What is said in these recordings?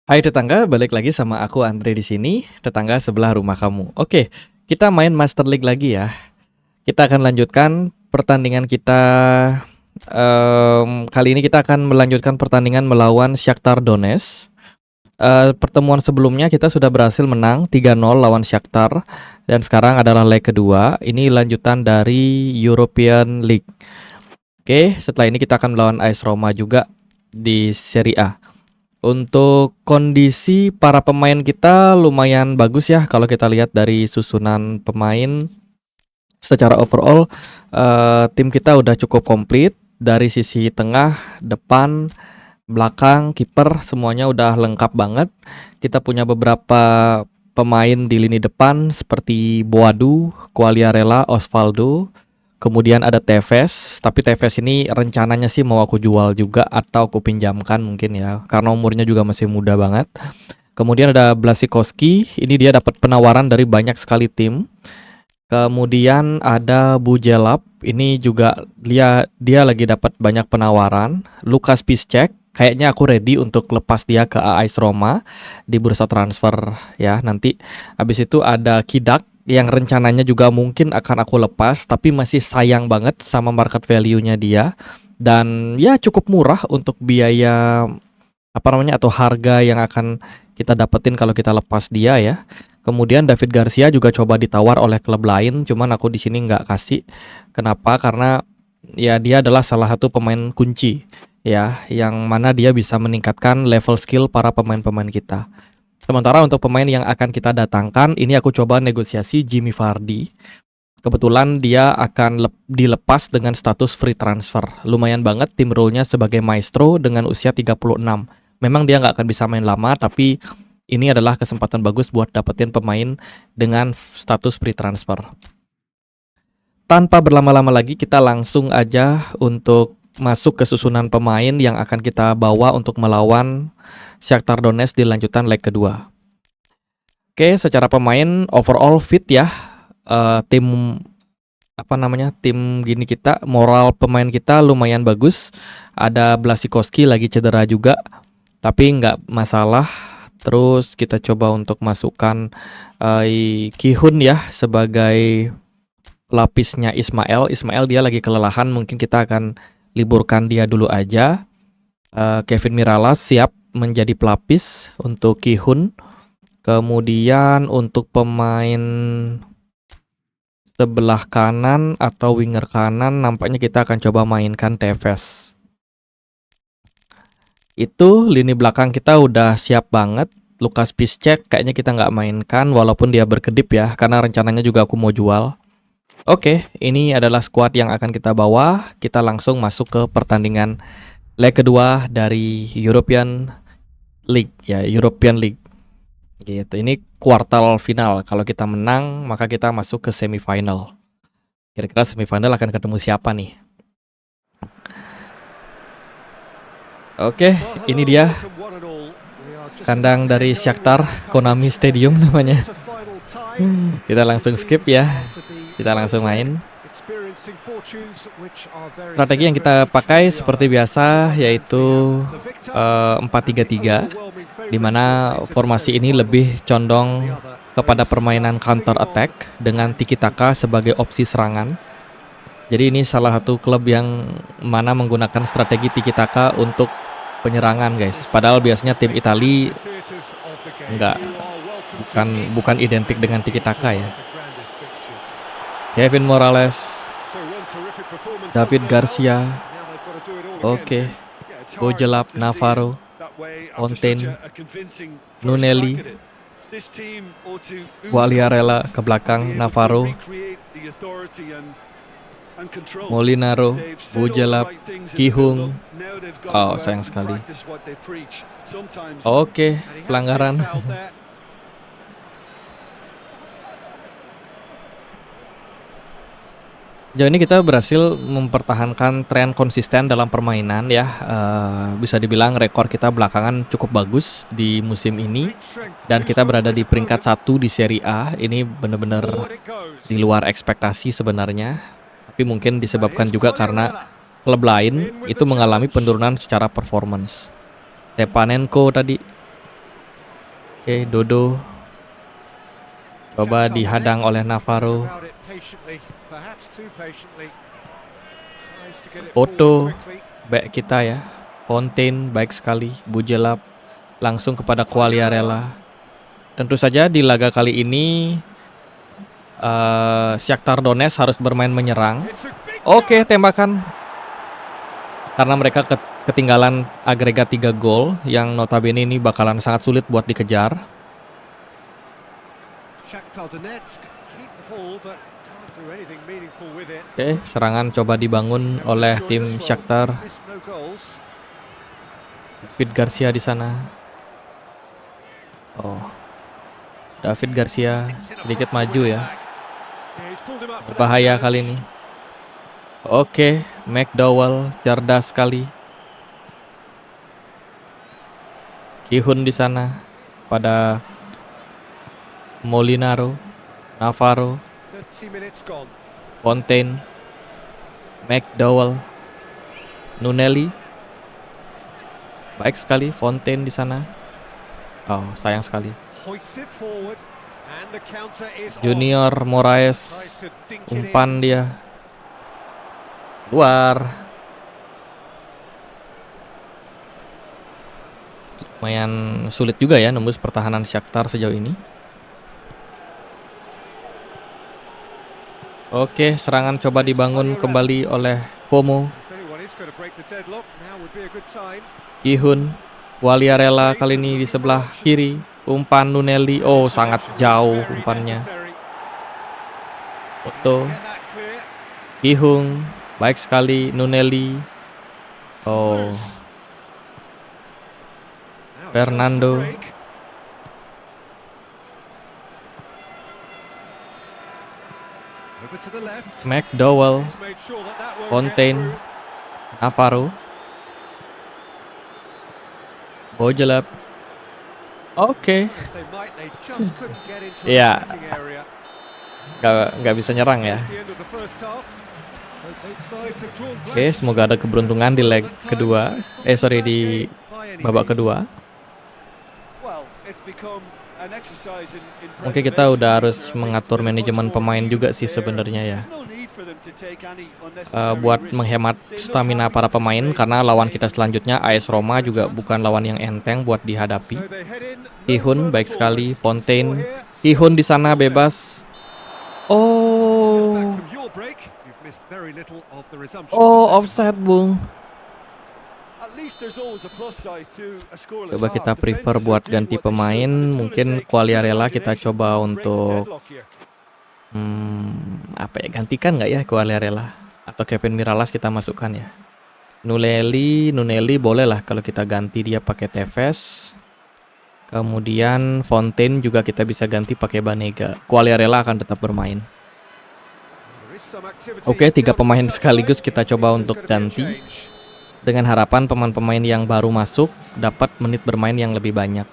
Hai tetangga, balik lagi sama aku Andre di sini, tetangga sebelah rumah kamu. Oke, kita main Master League lagi ya. Kita akan lanjutkan pertandingan kita. Kali ini kita akan melanjutkan pertandingan melawan Shakhtar Donetsk. Pertemuan sebelumnya kita sudah berhasil menang 3-0 lawan Shakhtar dan sekarang adalah leg kedua. Ini lanjutan dari European League. Oke, setelah ini kita akan melawan AS Roma juga di Serie A. Untuk kondisi para pemain kita lumayan bagus ya kalau kita lihat dari susunan pemain secara overall. Tim kita udah cukup komplit dari sisi tengah, depan, belakang, kiper semuanya udah lengkap banget. Kita punya beberapa pemain di lini depan seperti Boadu, Quagliarella, Osvaldo. Kemudian ada Tevez, tapi Tevez ini rencananya sih mau aku jual juga atau aku pinjamkan mungkin ya, karena umurnya juga masih muda banget. Kemudian ada Blasikoski, ini dia dapat penawaran dari banyak sekali tim. Kemudian ada Bujelap, ini juga dia lagi dapat banyak penawaran. Lukas Piszczek, kayaknya aku ready untuk lepas dia ke AS Roma di bursa transfer ya nanti. Habis itu ada Kidak yang rencananya juga mungkin akan aku lepas, tapi masih sayang banget sama market value-nya dia. Dan ya cukup murah untuk biaya apa namanya atau harga yang akan kita dapetin kalau kita lepas dia ya. Kemudian David Garcia juga coba ditawar oleh klub lain, cuman aku di sini nggak kasih. Kenapa? Karena ya dia adalah salah satu pemain kunci ya, yang mana dia bisa meningkatkan level skill para pemain-pemain kita. Sementara untuk pemain yang akan kita datangkan, ini aku coba negosiasi Jimmy Vardy. Kebetulan dia akan dilepas dengan status free transfer. Lumayan banget tim role-nya sebagai maestro dengan usia 36. Memang dia nggak akan bisa main lama, tapi ini adalah kesempatan bagus buat dapetin pemain dengan status free transfer. Tanpa berlama-lama lagi, kita langsung aja untuk masuk ke susunan pemain yang akan kita bawa untuk melawan Shakhtar Donetsk di lanjutan leg kedua. Oke, secara pemain overall fit ya. Tim tim gini kita, moral pemain kita lumayan bagus. Ada Blasikoski lagi cedera juga, tapi nggak masalah. Terus kita coba untuk masukkan Ki-hun ya sebagai lapisnya Ismail. Ismail dia lagi kelelahan, mungkin kita akan liburkan dia dulu aja. Kevin Mirallas siap menjadi pelapis untuk Ki-hun. Kemudian untuk pemain sebelah kanan atau winger kanan nampaknya kita akan coba mainkan Tevez. Itu lini belakang kita udah siap banget. Lukas Piszczek kayaknya kita nggak mainkan walaupun dia berkedip ya, karena rencananya juga aku mau jual. Oke, ini adalah squad yang akan kita bawa. Kita langsung masuk ke pertandingan leg kedua dari European League ya, European League. Gitu. Ini kuartal final. Kalau kita menang, maka kita masuk ke semifinal. Kira-kira semifinal akan ketemu siapa nih? Oke, ini dia kandang dari Shakhtar, Konami Stadium namanya. Kita langsung skip ya. Kita langsung main. Strategi yang kita pakai seperti biasa yaitu 4-3-3, di mana formasi ini lebih condong kepada permainan counter attack dengan tiki taka sebagai opsi serangan. Jadi ini salah satu klub yang mana menggunakan strategi tiki taka untuk penyerangan guys. Padahal biasanya tim Itali bukan identik dengan tiki taka ya. Kevin Morales, David Garcia, oke, Bojelap, Navarro, Fontaine, Nunelli, Quagliarella ke belakang, Navarro, Molinaro, Bojelap, Ki-hun. Oh, sayang sekali. Oke, pelanggaran. Sejauh ini kita berhasil mempertahankan tren konsisten dalam permainan ya. Bisa dibilang rekor kita belakangan cukup bagus di musim ini. Dan kita berada di peringkat 1 di Serie A. Ini benar-benar di luar ekspektasi sebenarnya. Tapi mungkin disebabkan juga karena klub lain itu mengalami penurunan secara performance. Stepanenko tadi. Oke, Dodo coba dihadang oleh Navarro. Otto, back kita ya. Fontaine, baik sekali. Bujelap langsung kepada Quagliarella. Tentu saja di laga kali ini Shakhtar Donetsk harus bermain menyerang. Oke, tembakan. Karena mereka ketinggalan agregat 3 gol yang notabene ini bakalan sangat sulit buat dikejar. Oke, serangan coba dibangun oleh tim Shakhtar. David Garcia di sana. Oh, David Garcia sedikit maju ya. Berbahaya kali ini. Oke, McDowell cerdas sekali. Kihun di sana pada Molinaro, Navarro, Fontaine, McDowell, Nunelli. Baik sekali Fontaine di sana. Oh, sayang sekali. Junior Moraes, umpan dia luar. Lumayan sulit juga ya nembus pertahanan Shakhtar sejauh ini. Oke, serangan coba dibangun kembali oleh Como. Kihun, Quagliarella kali ini di sebelah kiri. Umpan Nunelli, oh sangat jauh umpannya. Otto, Kihun, baik sekali Nunelli. Oh, Fernando. McDowell, Fontaine, Navarro, Bojelap. Oke. Ya, nggak bisa nyerang ya. Oke, semoga ada keberuntungan di leg kedua. Di babak kedua. Mungkin kita udah harus mengatur manajemen pemain juga sih sebenarnya ya. Buat menghemat stamina para pemain karena lawan kita selanjutnya AS Roma juga bukan lawan yang enteng buat dihadapi. Kihun baik sekali, Fontaine. Kihun di sana bebas. Oh, offside, Bung. Coba kita prefer buat ganti pemain. Mungkin Quagliarella kita coba untuk gantikan nggak ya Quagliarella? Atau Kevin Mirallas kita masukkan ya. Nunelli boleh lah kalau kita ganti dia pakai Tevez. Kemudian Fontaine juga kita bisa ganti pakai Banega. Quagliarella akan tetap bermain. Oke, 3 pemain sekaligus kita coba untuk ganti. Dengan harapan pemain-pemain yang baru masuk dapat menit bermain yang lebih banyak.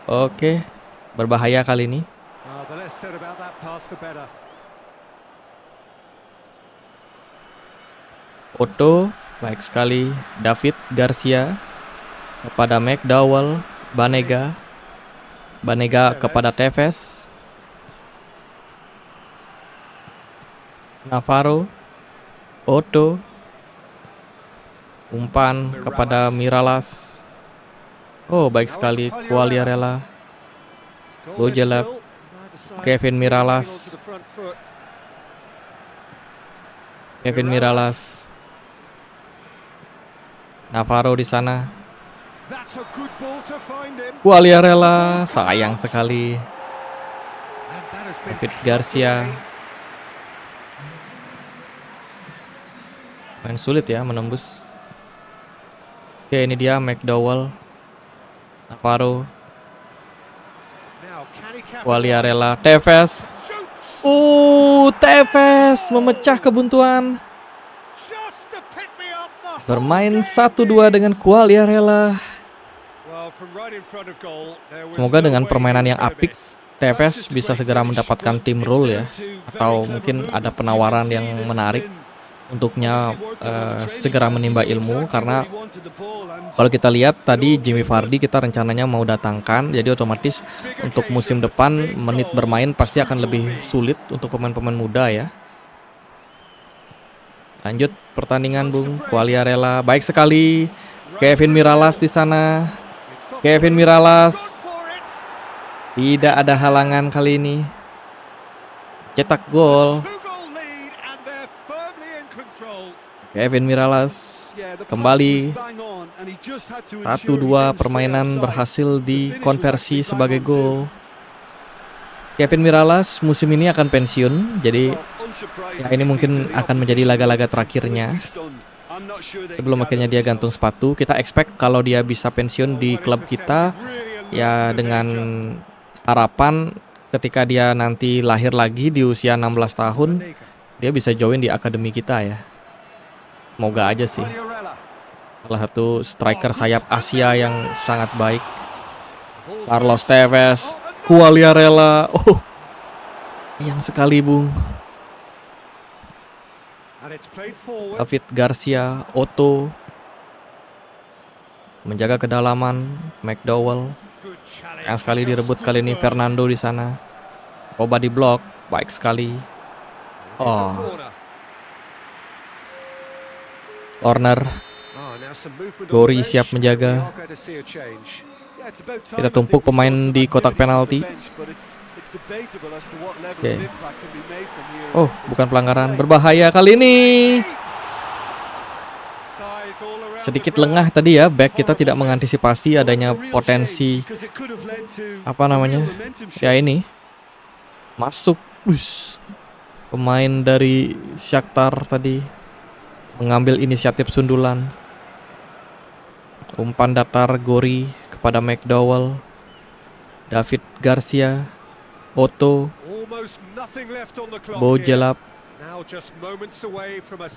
Oke, berbahaya kali ini. Otto, baik sekali. David Garcia kepada McDowell, Banega kepada Tevez, Navarro, Otto, umpan kepada Mirallas. Oh, baik sekali Quagliarella, Bojelap, Kevin Mirallas, Navarro di sana. Quagliarella, sayang sekali. David Garcia. Main sulit ya menembus. Oke, ini dia McDowell, Navarro, Quagliarella, Tevez. Tevez memecah kebuntuan. Bermain 1-2 dengan Quagliarella. Semoga dengan permainan yang apik Tevez bisa segera mendapatkan tim role ya. Atau mungkin ada penawaran yang menarik. untuknya segera menimba ilmu, karena kalau kita lihat tadi Jimmy Vardy kita rencananya mau datangkan, jadi otomatis untuk musim depan menit bermain pasti akan lebih sulit untuk pemain-pemain muda ya. Lanjut pertandingan Bung. Quagliarella baik sekali. Kevin Mirallas di sana. Kevin Mirallas tidak ada halangan kali ini. Cetak gol. Kevin Mirallas kembali 1-2 permainan berhasil dikonversi sebagai gol. Kevin Mirallas musim ini akan pensiun, jadi ya ini mungkin akan menjadi laga-laga terakhirnya sebelum akhirnya dia gantung sepatu. Kita expect kalau dia bisa pensiun di klub kita ya, dengan harapan ketika dia nanti lahir lagi di usia 16 tahun dia bisa join di akademi kita ya. Semoga aja sih. Salah satu striker sayap Asia yang sangat baik. Carlos Tevez, Quagliarella. Oh, yang sekali Bung. David Garcia, Otto menjaga kedalaman. McDowell yang sekali direbut kali ini. Fernando di sana. Coba di blok, baik sekali. Oh, corner. Gori siap menjaga. Kita tumpuk pemain di kotak penalti. Oke. Oh, bukan pelanggaran. Berbahaya kali ini. Sedikit lengah tadi ya, back kita tidak mengantisipasi adanya potensi apa namanya? Ya ini. Masuk. Pemain dari Shakhtar tadi mengambil inisiatif sundulan. Umpan datar Gori kepada McDowell. David Garcia, Otto, Bojelap,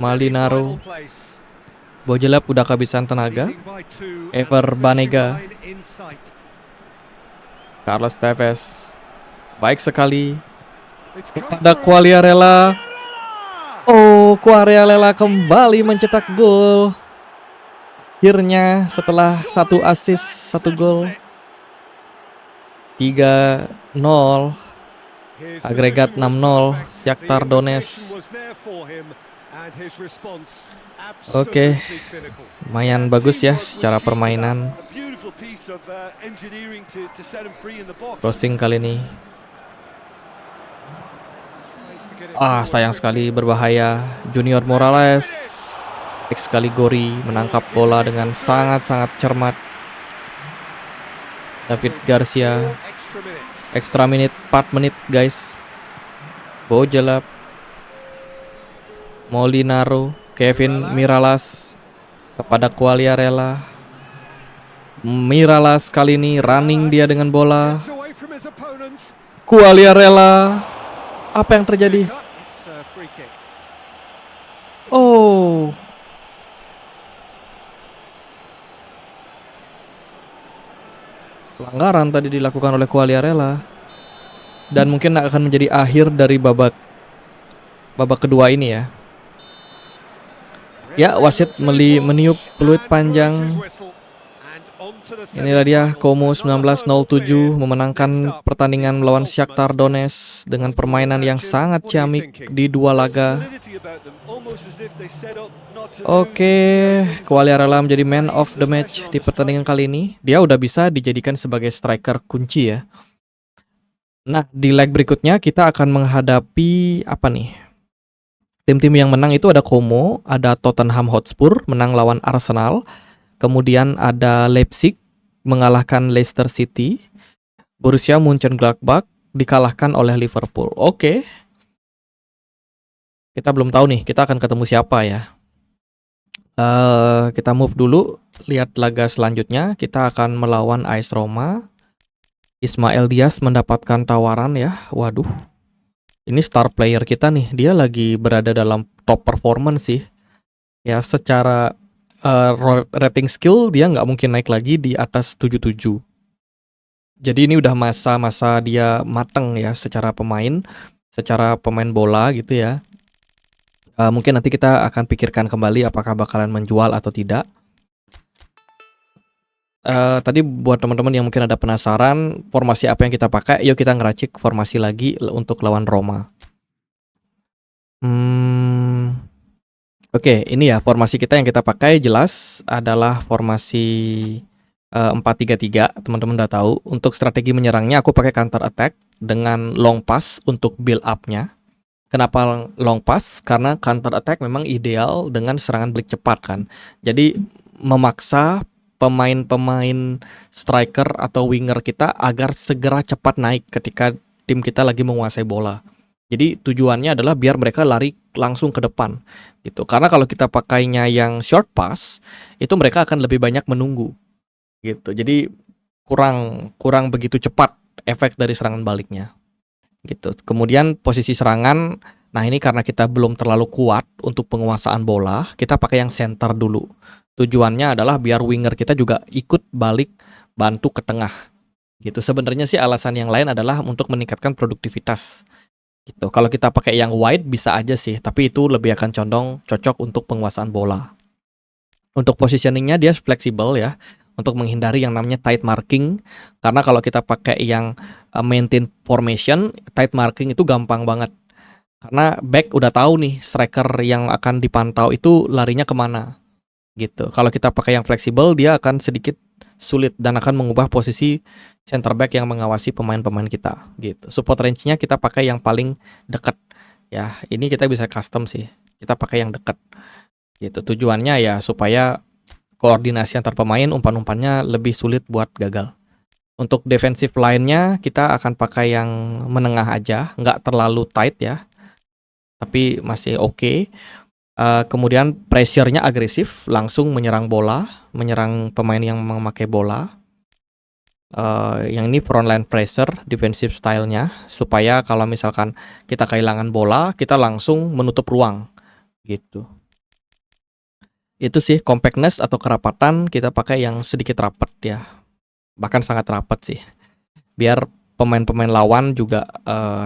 Malinaro. Bojelap udah kehabisan tenaga. Ever Banega, Carlos Tevez. Baik sekali kepada Quagliarella. Oh, Quagliarella kembali mencetak gol. Akhirnya setelah 1 assist 1 gol. 3-0. Agregat 6-0 Shakhtar Donetsk. Oke, lumayan bagus ya secara permainan. Crossing kali ini. Sayang sekali, berbahaya. Junior Morales. Baik sekali Gori menangkap bola dengan sangat-sangat cermat. David Garcia. Extra menit, 4 menit guys. Bojelap, Molinaro, Kevin Mirallas kepada Quagliarella. Mirallas kali ini running dia dengan bola. Quagliarella. Apa yang terjadi? Oh, pelanggaran tadi dilakukan oleh Quagliarella. Dan mungkin akan menjadi akhir dari babak kedua ini ya. Ya, wasit meniup peluit panjang. Inilah dia Como 1907 memenangkan pertandingan melawan Shakhtar Donetsk dengan permainan yang sangat ciamik di 2 laga. Oke, Quagliarella menjadi man of the match di pertandingan kali ini. Dia udah bisa dijadikan sebagai striker kunci ya. Nah, di leg berikutnya kita akan menghadapi apa nih? Tim-tim yang menang itu ada Como, ada Tottenham Hotspur menang lawan Arsenal. Kemudian ada Leipzig mengalahkan Leicester City. Borussia Mönchengladbach dikalahkan oleh Liverpool. Oke. Kita belum tahu nih kita akan ketemu siapa ya. Kita move dulu, lihat laga selanjutnya. Kita akan melawan AS Roma. Ismail Diaz mendapatkan tawaran ya. Waduh. Ini star player kita nih. Dia lagi berada dalam top performance sih. Ya, secara rating skill dia nggak mungkin naik lagi di atas 77. Jadi ini udah masa-masa dia mateng ya secara pemain bola gitu ya. Mungkin nanti kita akan pikirkan kembali apakah bakalan menjual atau tidak. Tadi buat teman-teman yang mungkin ada penasaran formasi apa yang kita pakai, yuk kita ngeracik formasi lagi untuk lawan Roma. Oke, ini ya formasi kita yang kita pakai jelas adalah formasi 4-3-3. Teman-teman udah tahu. Untuk strategi menyerangnya aku pakai counter attack dengan long pass untuk build up-nya. Kenapa long pass? Karena counter attack memang ideal dengan serangan balik cepat kan. Jadi memaksa pemain-pemain striker atau winger kita agar segera cepat naik ketika tim kita lagi menguasai bola. Jadi tujuannya adalah biar mereka lari langsung ke depan gitu. Karena kalau kita pakainya yang short pass, itu mereka akan lebih banyak menunggu gitu. Jadi kurang begitu cepat efek dari serangan baliknya. Gitu. Kemudian posisi serangan, nah ini karena kita belum terlalu kuat untuk penguasaan bola, kita pakai yang center dulu. Tujuannya adalah biar winger kita juga ikut balik bantu ke tengah. Gitu. Sebenarnya sih alasan yang lain adalah untuk meningkatkan produktivitas. Gitu. Kalau kita pakai yang wide bisa aja sih, tapi itu lebih akan condong cocok untuk penguasaan bola. Untuk positioningnya dia fleksibel ya, untuk menghindari yang namanya tight marking. Karena kalau kita pakai yang maintain formation, tight marking itu gampang banget. Karena back udah tahu nih striker yang akan dipantau itu larinya kemana gitu. Kalau kita pakai yang fleksibel, dia akan sedikit sulit dan akan mengubah posisi center back yang mengawasi pemain-pemain kita gitu. Support range-nya kita pakai yang paling dekat ya. Ini kita bisa custom sih. Kita pakai yang dekat gitu. Tujuannya ya supaya koordinasi antar pemain, umpan-umpannya lebih sulit buat gagal. Untuk defensive line-nya kita akan pakai yang menengah aja, nggak terlalu tight ya, tapi masih oke. Kemudian pressure-nya agresif, langsung menyerang bola, menyerang pemain yang memakai bola. Yang ini front line pressure, defensive style-nya, supaya kalau misalkan kita kehilangan bola, kita langsung menutup ruang gitu. Itu sih compactness atau kerapatan kita pakai yang sedikit rapat ya, bahkan sangat rapat sih, biar pemain-pemain lawan juga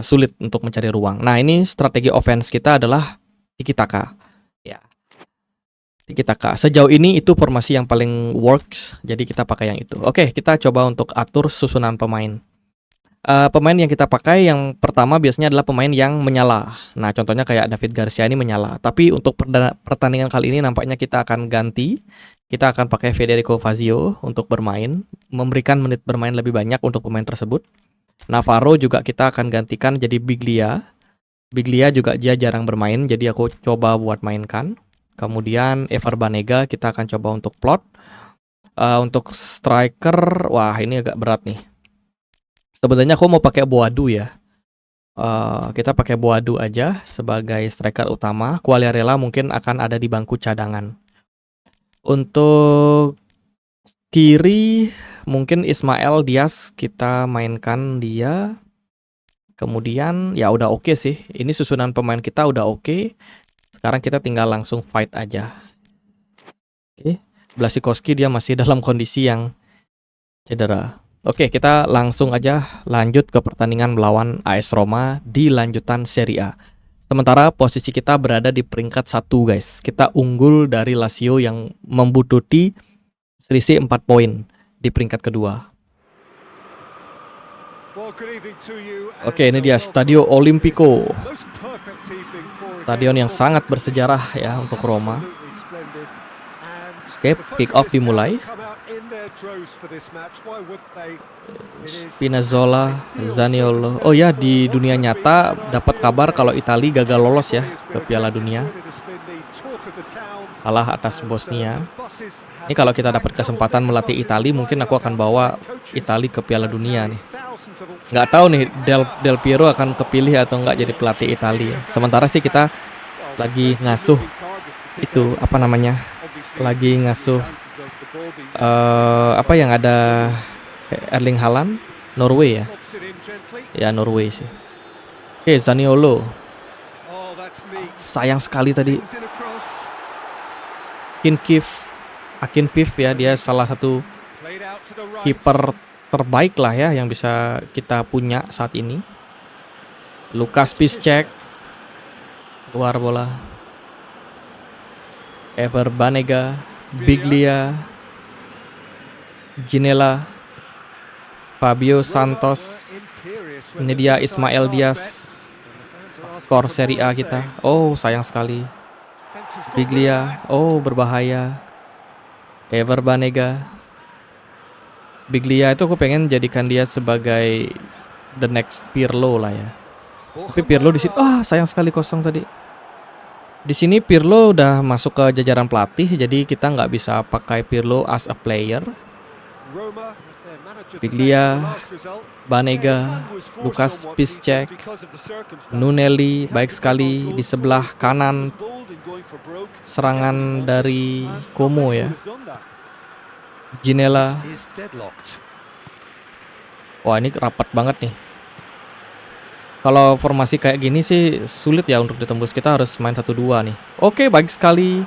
sulit untuk mencari ruang. Nah ini strategi offense kita adalah tiki taka ya, tiki taka. Sejauh ini itu formasi yang paling works, jadi kita pakai yang itu. Oke, kita coba untuk atur susunan pemain. Pemain yang kita pakai yang pertama biasanya adalah pemain yang menyala. Nah, contohnya kayak David Garcia ini menyala. Tapi untuk pertandingan kali ini nampaknya kita akan ganti. Kita akan pakai Federico Fazio untuk bermain, memberikan menit bermain lebih banyak untuk pemain tersebut. Navarro juga kita akan gantikan jadi Biglia. Biglia juga dia jarang bermain, jadi aku coba buat mainkan. Kemudian Ever Banega kita akan coba untuk plot. Untuk striker, wah ini agak berat nih. Sebenarnya aku mau pakai Boadu ya. Kita pakai Boadu aja sebagai striker utama. Quagliarella mungkin akan ada di bangku cadangan. Untuk kiri mungkin Ismael Diaz kita mainkan dia. Kemudian ya udah oke sih. Ini susunan pemain kita udah oke. Sekarang kita tinggal langsung fight aja. Oke. Blasikoski dia masih dalam kondisi yang cedera. Oke, kita langsung aja lanjut ke pertandingan melawan AS Roma di lanjutan Serie A. Sementara posisi kita berada di peringkat 1 guys. Kita unggul dari Lazio yang membutuhkan selisih 4 poin di peringkat kedua. Oke, ini dia Stadio Olimpico. Stadion yang sangat bersejarah ya untuk Roma. Oke, kick off dimulai. Spinazzola, Zaniolo. Oh ya, di dunia nyata dapat kabar kalau Italia gagal lolos ya ke Piala Dunia. Kalah atas Bosnia. Ini kalau kita dapat kesempatan melatih Italia, mungkin aku akan bawa Italia ke Piala Dunia nih. Nggak tahu nih Del Piero akan kepilih atau nggak jadi pelatih Italia. Sementara sih kita lagi ngasuh itu apa namanya? Lagi ngasuh apa yang ada Erling Haaland, Norway ya. Ya Norway sih. Oke, Zaniolo. Sayang sekali tadi. Akinfeev ya, dia salah satu kiper terbaik lah ya yang bisa kita punya saat ini. Lukas Piszczek keluar bola. Ever Banega, Biglia, Ginella, Fabio Santos. Ini dia Ismael Diaz, skor Serie A kita. Oh, sayang sekali. Biglia, oh berbahaya. Ever Banega. Biglia itu aku pengen jadikan dia sebagai the next Pirlo lah ya. Tapi Pirlo di sini, sayang sekali kosong tadi. Di sini Pirlo udah masuk ke jajaran pelatih, jadi kita nggak bisa pakai Pirlo as a player. Biglia, Banega, Lukas Piszczek, Nunelli, baik sekali di sebelah kanan serangan dari Como ya. Ginella. Wah, ini rapat banget nih. Kalau formasi kayak gini sih sulit ya untuk ditembus. Kita harus main 1-2 nih. Oke, baik sekali.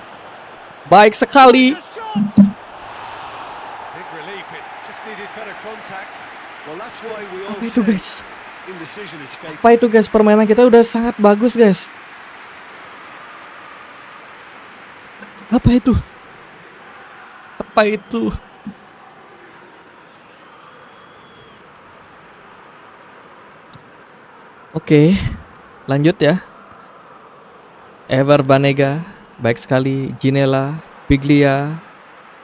Baik sekali. Apa itu guys? Apa itu guys? Permainan kita udah sangat bagus guys. Apa itu? Apa itu? Oke, lanjut ya. Ever Banega, baik sekali. Ginella, Biglia,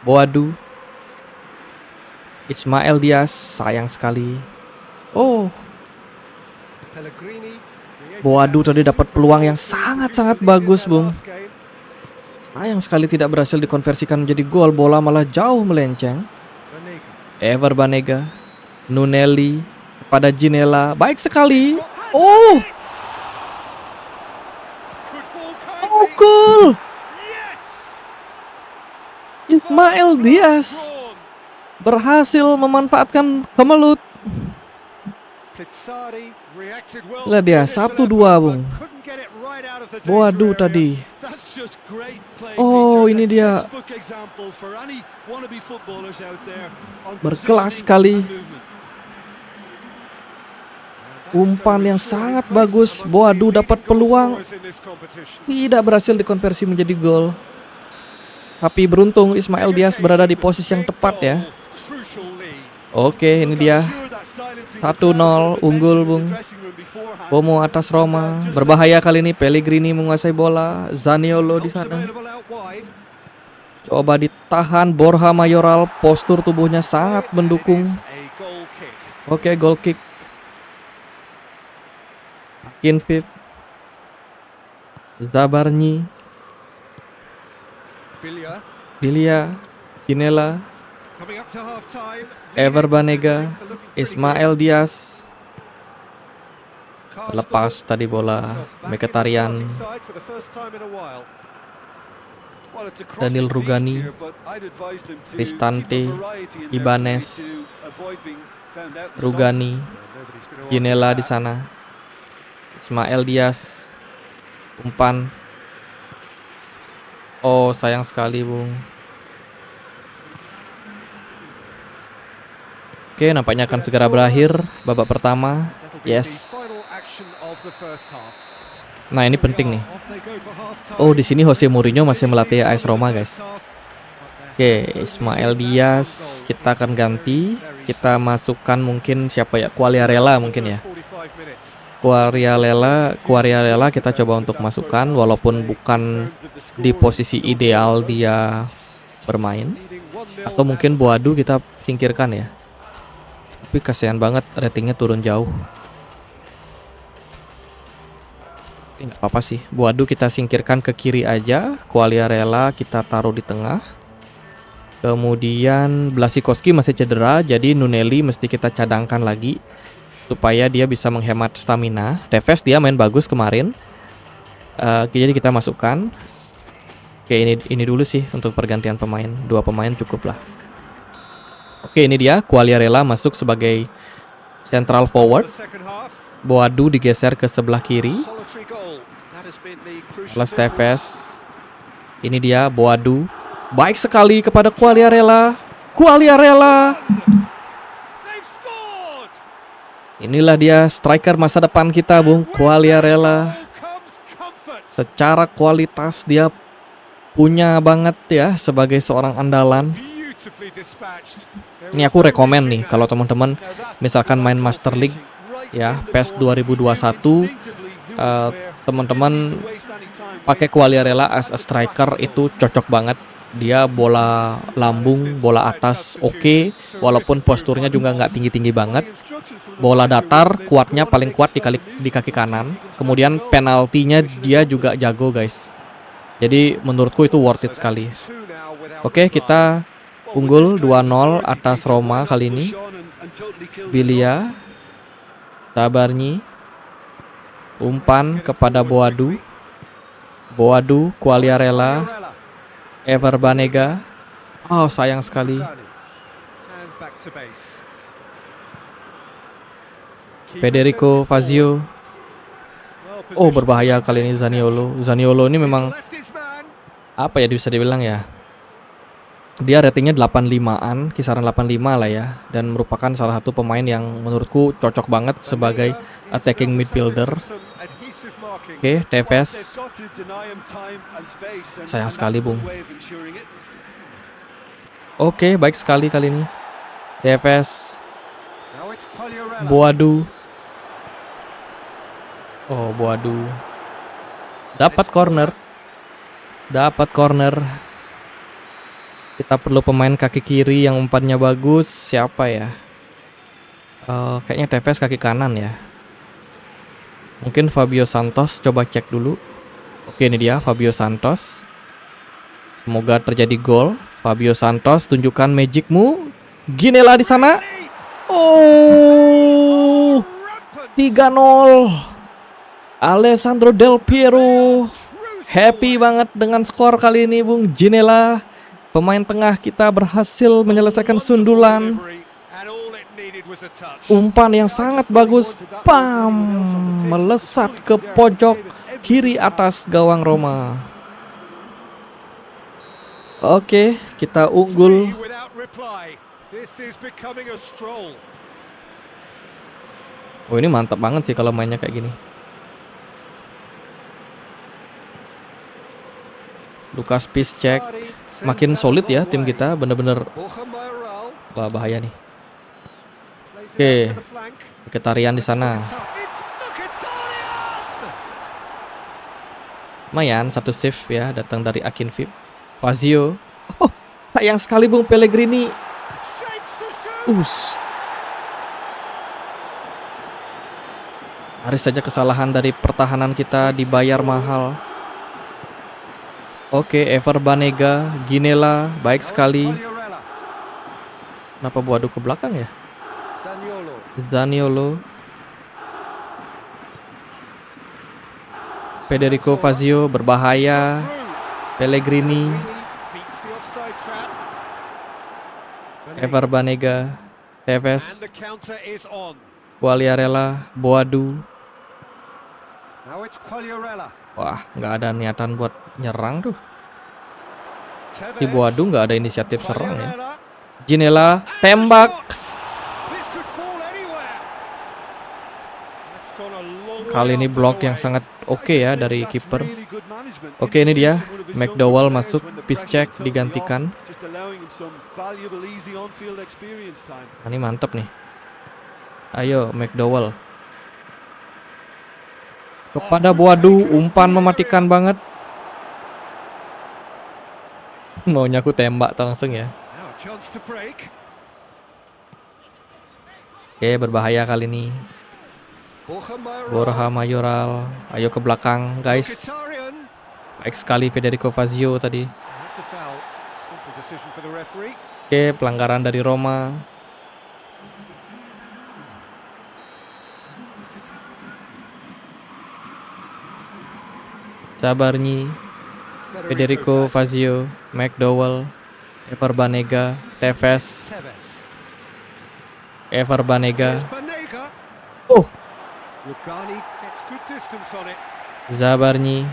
Boadu, Ismael Diaz, sayang sekali. Oh, Boadu tadi dapat peluang yang sangat-sangat bagus, Bung. Sayang sekali tidak berhasil dikonversikan menjadi gol. Bola malah jauh melenceng. Ever Banega, Nunelli kepada Ginella, baik sekali. Oh, gol! Ismael Diaz berhasil memanfaatkan kemelut. Lihat dia 1-2, Bung. Waduh tadi. Oh, ini dia. Berkelas sekali. Umpan yang sangat bagus. Boadu dapat peluang, tidak berhasil dikonversi menjadi gol. Tapi beruntung Ismael Diaz berada di posisi yang tepat ya. Oke, ini dia 1-0 unggul, Bung. Como atas Roma. Berbahaya kali ini. Pellegrini menguasai bola. Zaniolo di sana. Coba ditahan. Borja Mayoral, postur tubuhnya sangat mendukung. Oke, goal kick. Kinfip, Zabarnyi, Biglia, Ginella, Ever Banega, Ismael Diaz. Lepas tadi bola. Mkhitaryan, Daniel Rugani, Cristante, Ibanez, Rugani, Ginella di sana. Ismael Diaz, umpan. Oh, sayang sekali, Bung. Oke, nampaknya akan segera berakhir babak pertama. Yes. Nah, ini penting nih. Oh, di sini Jose Mourinho masih melatih AS Roma, guys. Oke, Ismael Diaz kita akan ganti. Kita masukkan mungkin siapa ya? Quagliarella mungkin ya. Quagliarella kita coba untuk masukkan, walaupun bukan di posisi ideal dia bermain. Atau mungkin Boadu kita singkirkan ya. Tapi kasihan banget ratingnya turun jauh. Nggak apa-apa sih. Boadu kita singkirkan ke kiri aja. Quagliarella kita taruh di tengah. Kemudian Błaszczykowski masih cedera, jadi Nunelli mesti kita cadangkan lagi supaya dia bisa menghemat stamina. Tevez dia main bagus kemarin. Jadi kita masukkan. Oke, ini dulu sih untuk pergantian pemain. 2 pemain cukup lah. Oke, ini dia Quagliarella masuk sebagai central forward. Boadu digeser ke sebelah kiri. Plus Tevez. Ini dia Boadu. Baik sekali kepada Quagliarella. Inilah dia striker masa depan kita, Bung. Quagliarella. Secara kualitas dia punya banget ya sebagai seorang andalan. Ini aku rekomen nih kalau teman-teman misalkan main Master League ya, PES 2021, teman-teman pakai Quagliarella as a striker itu cocok banget. Dia bola lambung, bola atas oke, walaupun posturnya juga nggak tinggi-tinggi banget. Bola datar, kuatnya paling kuat di kaki kanan. Kemudian penaltinya dia juga jago guys. Jadi menurutku itu worth it sekali. Oke, kita unggul 2-0 atas Roma kali ini. Bilia, Sabarnyi, umpan kepada Boadu. Boadu, Quagliarella, Ever Banega. Oh, sayang sekali. Federico Fazio. Oh, berbahaya kali ini Zaniolo. Zaniolo ini memang apa ya bisa dibilang ya? Dia ratingnya 85-an, kisaran 85 lah ya, dan merupakan salah satu pemain yang menurutku cocok banget sebagai attacking midfielder. Oke, Tevez. Sayang sekali, Bung. Oke, baik sekali kali ini. Tevez. Boadu. Oh, Boadu. Dapat corner. Dapat corner. Kita perlu pemain kaki kiri yang umpannya bagus. Siapa ya? Kayaknya Tevez kaki kanan ya. Mungkin Fabio Santos. Coba cek dulu. Oke, ini dia Fabio Santos. Semoga terjadi gol. Fabio Santos, tunjukkan magicmu. Ginella di sana. Oh, 3-0. Alessandro Del Piero. Happy banget dengan skor kali ini, Bung Ginella. Pemain tengah kita berhasil menyelesaikan sundulan. Umpan yang sangat bagus. Pam, melesat ke pojok kiri atas gawang Roma. Oke, kita unggul. Oh, ini mantap banget sih kalau mainnya kayak gini. Lukas Piszczek makin solid ya tim kita, bener-bener wah bahaya nih. Oke, Mkhitaryan di sana. Lumayan satu save ya datang dari Akinfeev. Fazio. Oh, sayang sekali Bung Pellegrini. Harus saja kesalahan dari pertahanan kita dibayar mahal. Oke, Ever Banega, Ginella, baik sekali. Kenapa Boadu ke belakang ya? Zaniolo. Federico Fazio berbahaya. Pellegrini. Ever Banega, Tevez, Quagliarella, Boadu. Wah, nggak ada niatan buat nyerang tuh. Di Boadu nggak ada inisiatif serang ya. Ginella, tembak. Kali ini blok yang sangat oke ya dari kiper. Oke, ini dia McDowell masuk, Piszczek digantikan. Ini mantep nih. Ayo McDowell. Kepada Boadu, umpan mematikan banget. Maunya aku tembak langsung ya. Oke, berbahaya kali ini. Borja Mayoral, ayo ke belakang guys. Baik sekali Federico Fazio tadi. Oke, pelanggaran dari Roma. Sabarnyi, Federico Fazio, McDowell, Ever Banega, Tevez, Ever Banega. Oh, Zabarnyi,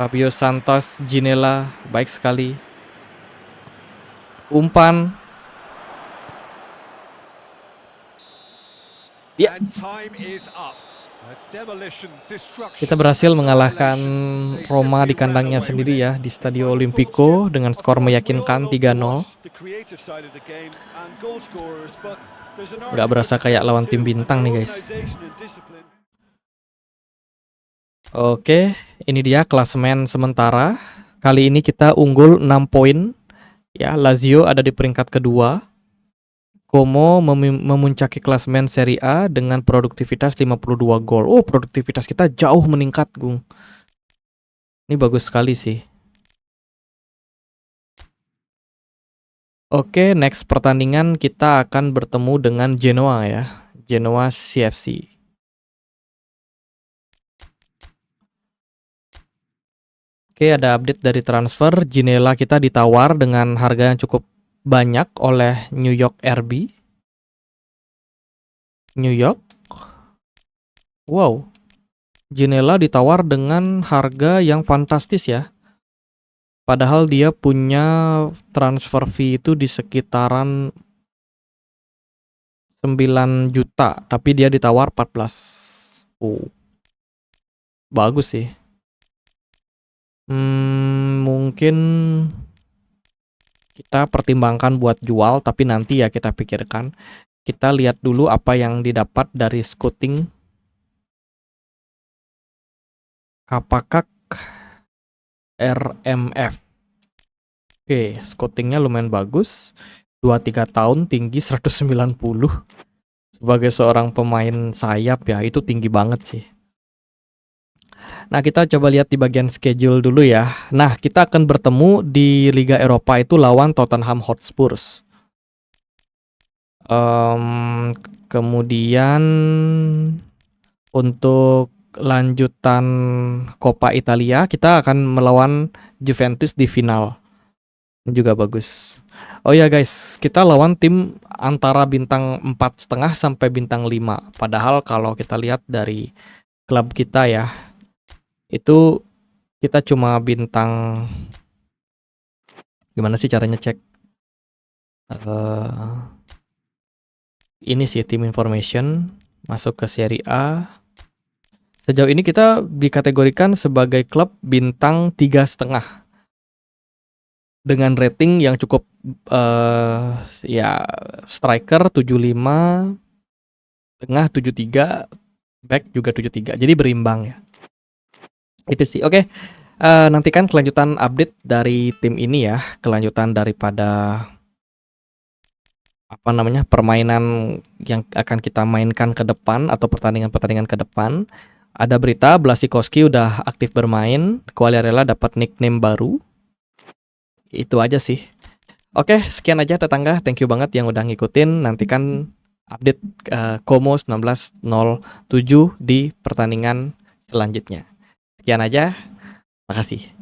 Fabio Santos, Ginella, baik sekali. Umpan. Ya. Kita berhasil mengalahkan Roma di kandangnya sendiri ya, di Stadio Olimpico dengan skor meyakinkan 3-0. Nggak berasa kayak lawan tim bintang nih guys. Oke, ini dia klasemen sementara. Kali ini kita unggul 6 poin. Ya, Lazio ada di peringkat kedua. Como memuncaki klasemen Serie A dengan produktivitas 52 gol. Oh, produktivitas kita jauh meningkat, Gung. Ini bagus sekali sih. Oke, next pertandingan kita akan bertemu dengan Genoa ya. Genoa CFC. Oke, ada update dari transfer. Ginella kita ditawar dengan harga yang cukup banyak oleh New York RB. New York. Wow. Ginella ditawar dengan harga yang fantastis ya. Padahal dia punya transfer fee itu di sekitaran 9 juta, tapi dia ditawar 14. Oh. Bagus sih. Mungkin kita pertimbangkan buat jual, tapi nanti ya kita pikirkan. Kita lihat dulu apa yang didapat dari scouting. Kapakak RMF. Oke, scoutingnya lumayan bagus. 23 tahun, tinggi 190. Sebagai seorang pemain sayap ya, itu tinggi banget sih. Nah, kita coba lihat di bagian schedule dulu ya. Nah, kita akan bertemu di Liga Eropa itu lawan Tottenham Hotspur. Kemudian untuk lanjutan Coppa Italia kita akan melawan Juventus di final. Ini juga bagus. Oh ya guys, kita lawan tim antara bintang 4,5 sampai bintang 5. Padahal kalau kita lihat dari klub kita ya, itu kita cuma bintang, gimana sih caranya cek? Ini sih tim information, masuk ke Serie A. Sejauh ini kita dikategorikan sebagai klub bintang 3,5 dengan rating yang cukup ya, striker 75, tengah 73, back juga 73. Jadi berimbang ya. Itu sih. Oke. Nantikan kelanjutan update dari tim ini ya, kelanjutan daripada permainan yang akan kita mainkan ke depan atau pertandingan-pertandingan ke depan. Ada berita Blasikoski udah aktif bermain, Quagliarella dapat nickname baru. Itu aja sih. Oke, sekian aja tetangga. Thank you banget yang udah ngikutin. Nantikan update Como 1907 di pertandingan selanjutnya. Sekian aja. Makasih.